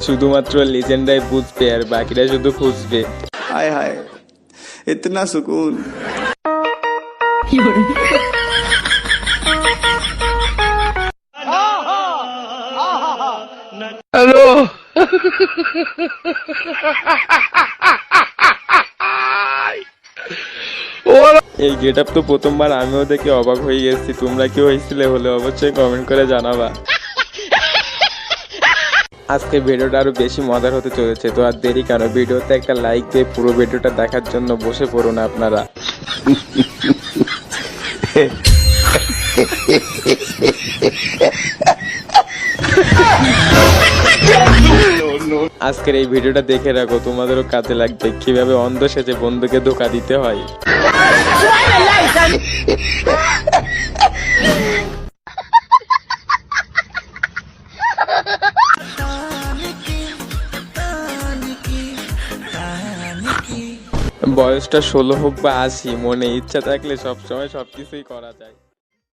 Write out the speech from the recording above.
শুধুমাত্র লিজেন্ডাই বুঝবে আর বাকিরা শুধু খুঁজবে। हाय हाय इतना सुकून। हेलो এই গেট আপ তো প্রথমবার আমিও দেখে অবাক হয়ে গেছি। তোমরা কি হয়েছিলে হলে অবশ্যই কমেন্ট করে জানাবা। আজকে ভিডিওটা আরো বেশি মজার হতে চলেছে, তো আর দেরি কেন, ভিডিওতে একটা লাইক দিয়ে পুরো ভিডিওটা দেখার জন্য বসে পড়ুন আপনারা। আজকের এই ভিডিওটা দেখে রাখো, তোমাদেরও কাজে লাগবে কিভাবে অন্ধ সেজে বন্ধুকে ধোকা দিতে হয়। বয়সটা 16 হোক বা 80, মনে ইচ্ছা থাকলে সবসময় সবকিছুই করা যায়।